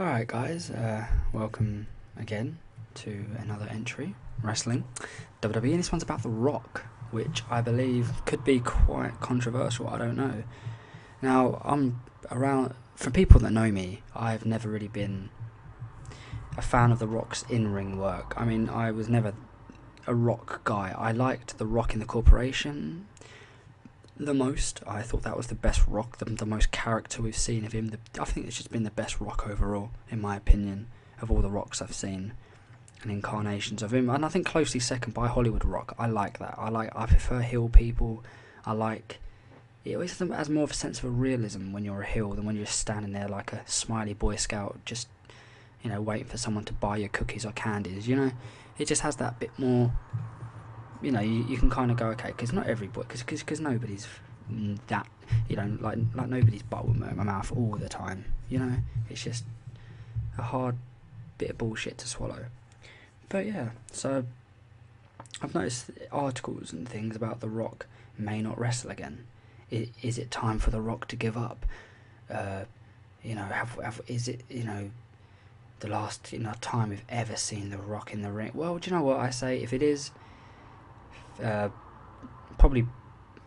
Alright guys, welcome again to another entry, wrestling, WWE, and this one's about The Rock, which I believe could be quite controversial, I don't know. Now, from people that know me, I've never really been a fan of The Rock's in-ring work. I mean, I was never a Rock guy. I liked The Rock in the Corporation the most. I thought that was the best Rock, the most character we've seen of him. I think it's just been the best Rock overall, in my opinion, of all the Rocks I've seen and incarnations of him. And I think closely second by Hollywood Rock. I like that. I prefer heel people. I like it always has more of a sense of a realism when you're a heel than when you're just standing there like a smiley Boy Scout, just waiting for someone to buy your cookies or candies. It just has that bit more. You can kind of go, okay, because not everybody, because nobody's that, like nobody's butt will move my mouth all the time. It's just a hard bit of bullshit to swallow. But yeah, so I've noticed articles and things about The Rock may not wrestle again. Is it time for The Rock to give up? Is it the last time we've ever seen The Rock in the ring? Well, do you know what I say? If it is. Probably,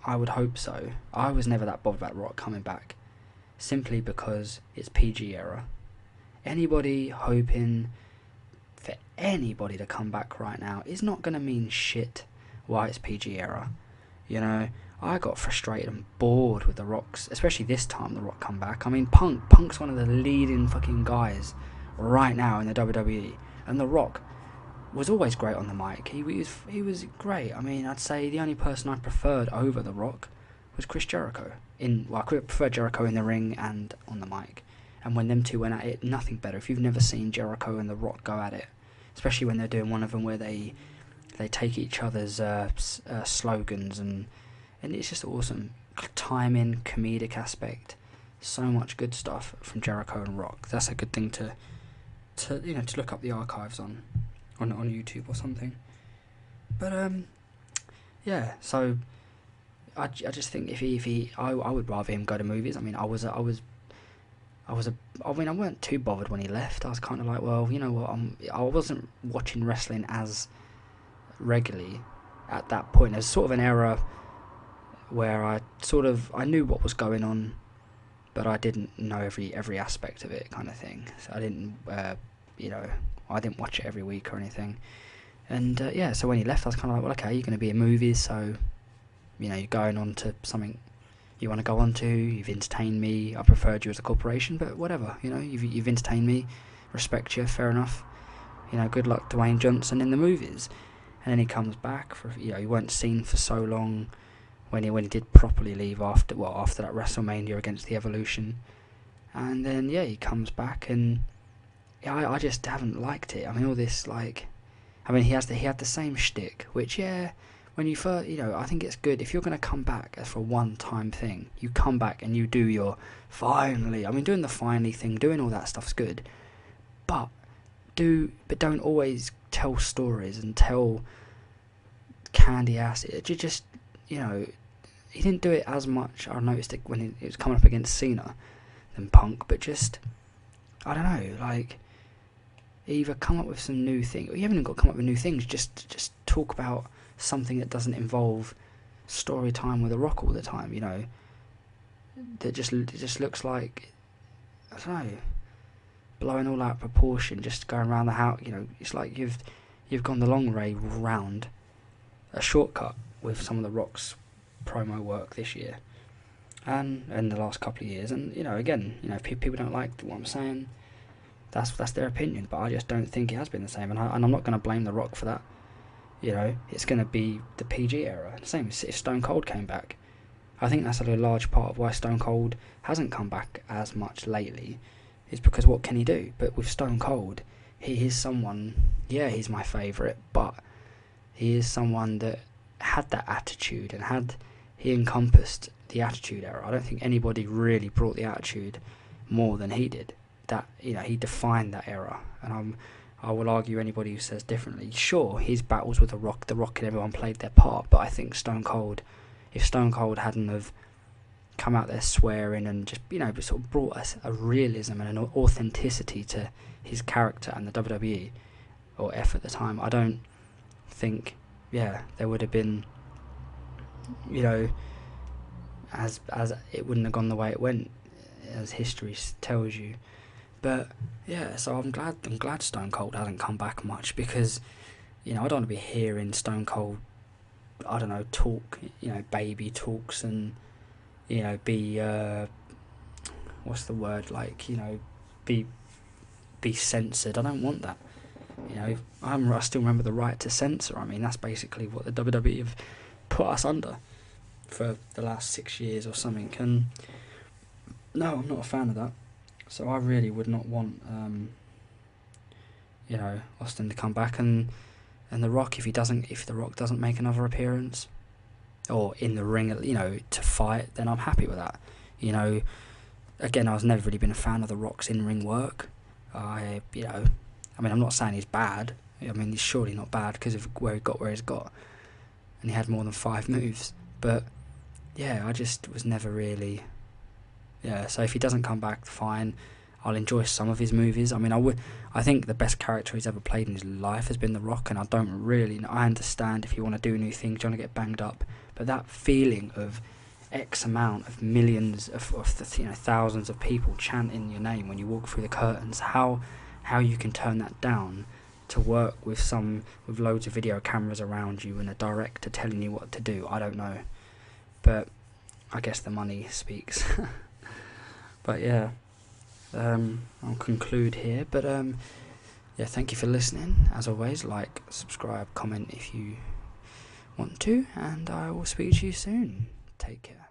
I would hope so. I was never that bothered about Rock coming back, simply because it's PG era. Anybody hoping for anybody to come back right now is not going to mean shit while it's PG era. I got frustrated and bored with the Rocks, especially this time the Rock come back. I mean, Punk's one of the leading fucking guys right now in the WWE, and the Rock was always great on the mic. He was great. I mean, I'd say the only person I preferred over The Rock was Chris Jericho. I preferred Jericho in the ring and on the mic. And when them two went at it, nothing better. If you've never seen Jericho and The Rock go at it, especially when they're doing one of them where they take each other's slogans and it's just awesome. Timing, comedic aspect, so much good stuff from Jericho and Rock. That's a good thing to look up the archives on YouTube or something. But yeah. So I just think I would rather him go to movies. I mean, I weren't too bothered when he left. I was kind of like, well, you know what? I wasn't watching wrestling as regularly at that point. There's sort of an era where I knew what was going on, but I didn't know every aspect of it, kind of thing. So I didn't I didn't watch it every week or anything. And so when he left, I was kind of like, well, okay, you're going to be in movies, so you're going on to something you want to go on to. You've entertained me. I preferred you as a corporation, but whatever. You've entertained me. Respect you. Fair enough. Good luck, Dwayne Johnson, in the movies. And then he comes back for he weren't seen for so long. When he did properly leave after that WrestleMania against the Evolution, and then he comes back and. I just haven't liked it. I mean, all this he had the same shtick, which when you first, I think it's good if you're going to come back as for a one-time thing. You come back and you do your finally. I mean, doing the finally thing, doing all that stuff's good, but don't always tell stories and tell candy ass. You just he didn't do it as much. I noticed it when it was coming up against Cena than Punk, but just I don't know, either come up with some new thing, or you haven't even got to come up with new things. Just talk about something that doesn't involve story time with a Rock all the time. That just looks like I don't know, blowing all out of proportion, just going around the house. It's like you've gone the long way round a shortcut with some of the Rock's promo work this year and the last couple of years. And again, if people don't like what I'm saying, that's their opinion, but I just don't think it has been the same, and I'm not going to blame The Rock for that. It's going to be the PG era. Same if Stone Cold came back. I think that's a large part of why Stone Cold hasn't come back as much lately, is because what can he do? But with Stone Cold, he is someone, he's my favourite, but he is someone that had that attitude and he encompassed the Attitude Era. I don't think anybody really brought the Attitude more than he did. That he defined that era, and I will argue anybody who says differently. Sure, his battles with the Rock and everyone played their part, but I think if Stone Cold hadn't have come out there swearing and just, sort of brought us a realism and an authenticity to his character and the WWE, or F at the time, I don't think, there would have been, as it wouldn't have gone the way it went, as history tells you. But so I'm glad Stone Cold hasn't come back much, because I don't want to be hearing Stone Cold, I don't know, talk, baby talks, and be what's the word, like, be censored. I don't want that. I still remember the right to censor. I mean, that's basically what the WWE have put us under for the last 6 years or something, and no, I'm not a fan of that. So I really would not want Austin to come back, and The Rock, if The Rock doesn't make another appearance or in the ring, to fight, then I'm happy with that. Again, I was never really been a fan of The Rock's in-ring work. I'm not saying he's bad. I mean, he's surely not bad because of where he's got, and he had more than 5 moves. But I just was never really. So if he doesn't come back, fine. I'll enjoy some of his movies. I mean, I think the best character he's ever played in his life has been The Rock, and I don't really know. I understand if you want to do new things, you want to get banged up, but that feeling of X amount of millions of thousands of people chanting your name when you walk through the curtains, how you can turn that down to work with loads of video cameras around you and a director telling you what to do, I don't know. But I guess the money speaks. But I'll conclude here. But thank you for listening. As always, like, subscribe, comment if you want to, and I will speak to you soon. Take care.